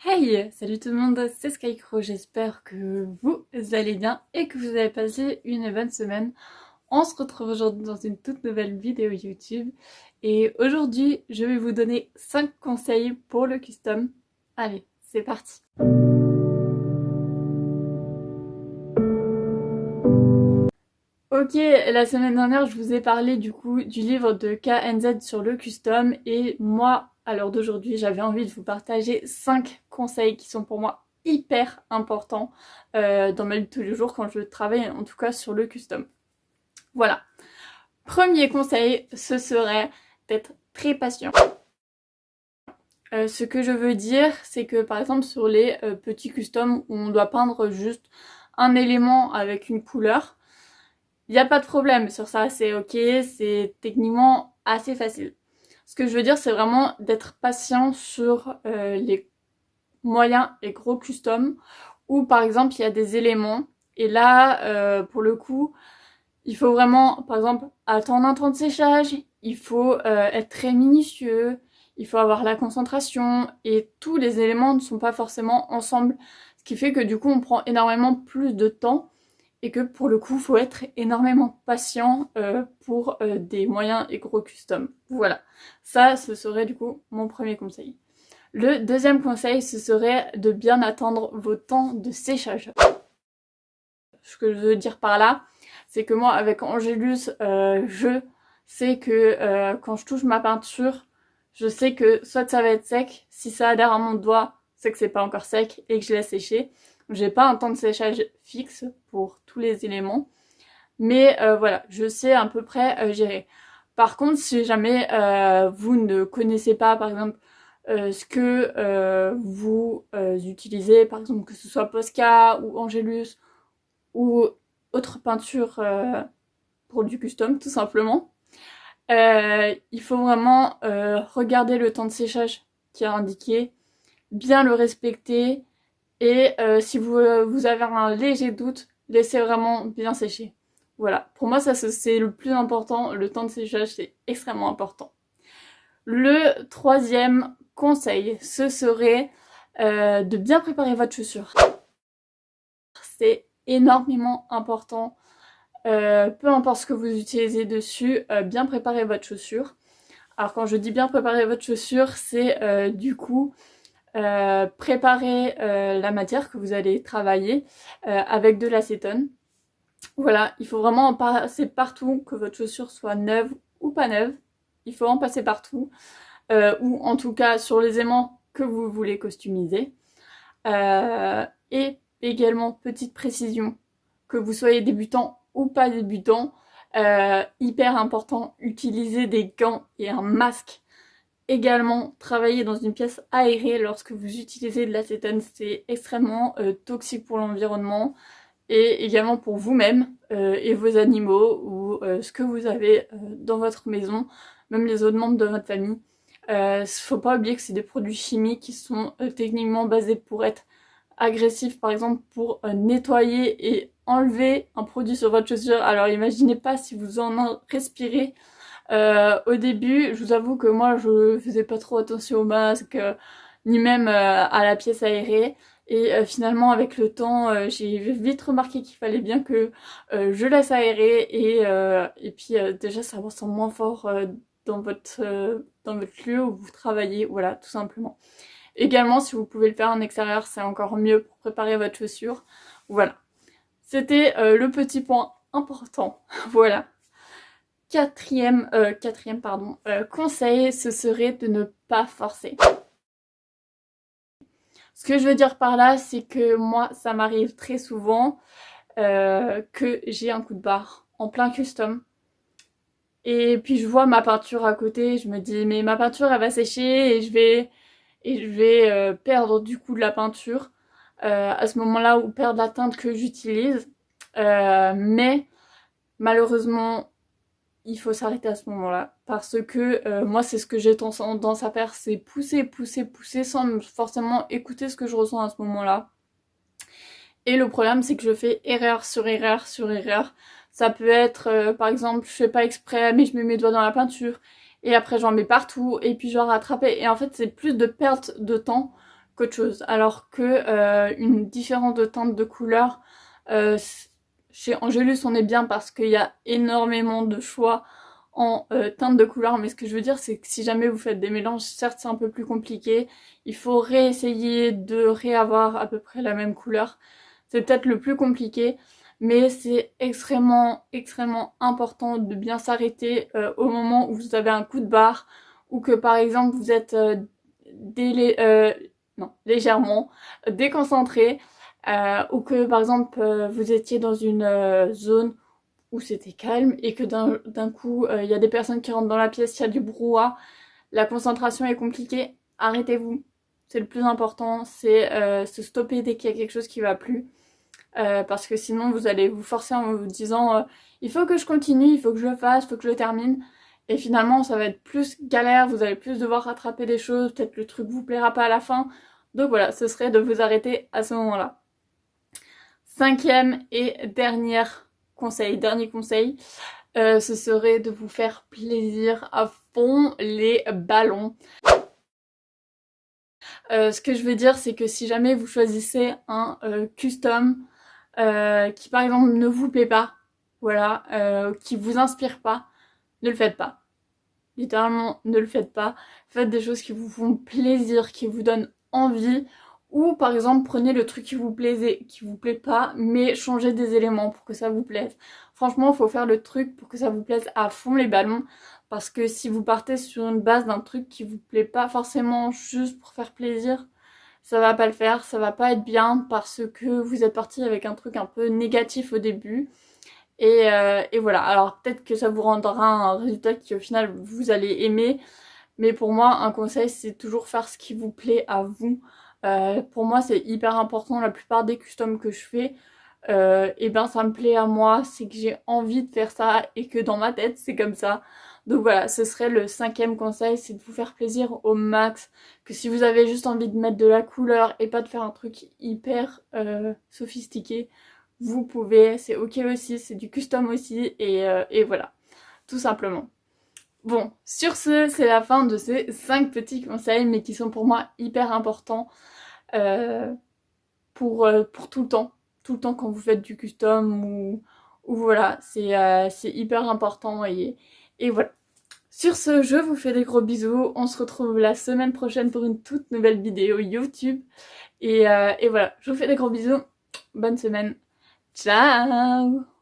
Hey, salut tout le monde, c'est Skycrow, j'espère que vous allez bien et que vous avez passé une bonne semaine. On se retrouve aujourd'hui dans une toute nouvelle vidéo YouTube et aujourd'hui je vais vous donner 5 conseils pour le custom. Allez, c'est parti. Ok, la semaine dernière je vous ai parlé du coup du livre de KNZ sur le custom et moi, à l'heure d'aujourd'hui, j'avais envie de vous partager 5 conseils qui sont pour moi hyper importants dans ma vie de tous les jours quand je travaille en tout cas sur le custom. Voilà. Premier conseil, ce serait d'être très patient. Ce que je veux dire, c'est que par exemple sur les petits customs où on doit peindre juste un élément avec une couleur, il n'y a pas de problème sur ça, c'est ok, c'est techniquement assez facile. Ce que je veux dire, c'est vraiment d'être patient sur les moyens et gros customs où par exemple il y a des éléments et là, pour le coup, il faut vraiment, par exemple, attendre un temps de séchage, il faut être très minutieux, il faut avoir la concentration et tous les éléments ne sont pas forcément ensemble, ce qui fait que du coup on prend énormément plus de temps et que pour le coup il faut être énormément patient pour des moyens et gros customs. Voilà, ça ce serait du coup mon premier conseil. Le deuxième conseil, ce serait de bien attendre vos temps de séchage. Ce que je veux dire par là, c'est que moi avec Angelus, je sais que quand je touche ma peinture, je sais que soit ça va être sec, si ça adhère à mon doigt, c'est que c'est pas encore sec et que je laisse sécher. J'ai pas un temps de séchage fixe pour tous les éléments, mais voilà, je sais à peu près gérer. Par contre, si jamais vous ne connaissez pas, par exemple, ce que vous utilisez, par exemple que ce soit Posca ou Angelus ou autre peinture pour du custom tout simplement. Il faut vraiment regarder le temps de séchage qui est indiqué, bien le respecter et si vous avez un léger doute, laissez vraiment bien sécher. Voilà, pour moi ça c'est le plus important, le temps de séchage c'est extrêmement important. Le troisième conseil, ce serait de bien préparer votre chaussure. C'est énormément important. Peu importe ce que vous utilisez dessus, bien préparer votre chaussure. Alors quand je dis bien préparer votre chaussure, c'est du coup préparer la matière que vous allez travailler avec de l'acétone. Voilà, il faut vraiment en passer partout, que votre chaussure soit neuve ou pas neuve. Il faut en passer partout, ou en tout cas sur les aimants que vous voulez customiser. Et également, petite précision, que vous soyez débutant ou pas débutant, hyper important, utiliser des gants et un masque. Également, travailler dans une pièce aérée lorsque vous utilisez de l'acétone, c'est extrêmement toxique pour l'environnement et également pour vous-même et vos animaux ou ce que vous avez dans votre maison, même les autres membres de votre famille. Faut pas oublier que c'est des produits chimiques qui sont techniquement basés pour être agressifs, par exemple pour nettoyer et enlever un produit sur votre chaussure. Alors imaginez pas si vous en respirez. Au début, je vous avoue que moi je faisais pas trop attention au masque, ni même à la pièce aérée. Et finalement, avec le temps, j'ai vite remarqué qu'il fallait bien que je laisse aérer et puis déjà ça ressent moins fort dans votre lieu où vous travaillez, voilà, tout simplement. Également, si vous pouvez le faire en extérieur, c'est encore mieux pour préparer votre chaussure. Voilà. C'était le petit point important. Voilà. Quatrième conseil, ce serait de ne pas forcer. Ce que je veux dire par là, c'est que moi, ça m'arrive très souvent que j'ai un coup de barre en plein custom. Et puis je vois ma peinture à côté, je me dis mais ma peinture elle va sécher et je vais perdre du coup de la peinture à ce moment-là ou perdre la teinte que j'utilise. Mais malheureusement il faut s'arrêter à ce moment-là parce que moi c'est ce que j'ai tendance à faire, c'est pousser, pousser, pousser sans forcément écouter ce que je ressens à ce moment-là. Et le problème c'est que je fais erreur sur erreur sur erreur. Ça peut être par exemple je fais pas exprès mais je mets mes doigts dans la peinture et après j'en mets partout et puis je dois rattraper et en fait c'est plus de perte de temps qu'autre chose. Alors que une différence de teinte de couleur, chez Angelus on est bien parce qu'il y a énormément de choix en teinte de couleur, mais ce que je veux dire c'est que si jamais vous faites des mélanges, certes c'est un peu plus compliqué, il faut réessayer de réavoir à peu près la même couleur, c'est peut-être le plus compliqué, mais c'est extrêmement important de bien s'arrêter au moment où vous avez un coup de barre, ou que par exemple vous êtes légèrement déconcentré, ou que par exemple vous étiez dans une zone où c'était calme et que d'un coup il y a des personnes qui rentrent dans la pièce, il y a du brouhaha, la concentration est compliquée, arrêtez-vous. C'est le plus important, c'est se stopper dès qu'il y a quelque chose qui va plus. Parce que sinon vous allez vous forcer en vous disant il faut que je continue, il faut que je le fasse, il faut que je le termine. Et finalement ça va être plus galère, vous allez plus devoir rattraper des choses, peut-être le truc vous plaira pas à la fin. Donc voilà, ce serait de vous arrêter à ce moment-là. Cinquième et dernier conseil, ce serait de vous faire plaisir à fond les ballons. Ce que je veux dire, c'est que si jamais vous choisissez un custom qui par exemple ne vous plaît pas, voilà, qui vous inspire pas, ne le faites pas. Littéralement, ne le faites pas. Faites des choses qui vous font plaisir, qui vous donnent envie. Ou par exemple, prenez le truc qui vous plaît pas, mais changez des éléments pour que ça vous plaise. Franchement, il faut faire le truc pour que ça vous plaise à fond les ballons. Parce que si vous partez sur une base d'un truc qui vous plaît pas forcément juste pour faire plaisir, ça va pas le faire, ça va pas être bien parce que vous êtes parti avec un truc un peu négatif au début. Et voilà, alors peut-être que ça vous rendra un résultat qui au final vous allez aimer, mais pour moi un conseil c'est toujours faire ce qui vous plaît à vous. Pour moi c'est hyper important, la plupart des customs que je fais, et ben ça me plaît à moi, c'est que j'ai envie de faire ça et que dans ma tête c'est comme ça. Donc voilà, ce serait le cinquième conseil, c'est de vous faire plaisir au max, que si vous avez juste envie de mettre de la couleur et pas de faire un truc hyper sophistiqué, vous pouvez, c'est ok aussi, c'est du custom aussi, et voilà, tout simplement. Bon, sur ce, c'est la fin de ces 5 petits conseils, mais qui sont pour moi hyper importants euh, pour tout le temps quand vous faites du custom, ou voilà, c'est hyper important, et voilà. Sur ce, je vous fais des gros bisous, on se retrouve la semaine prochaine pour une toute nouvelle vidéo YouTube, et voilà, je vous fais des gros bisous, bonne semaine. Ciao!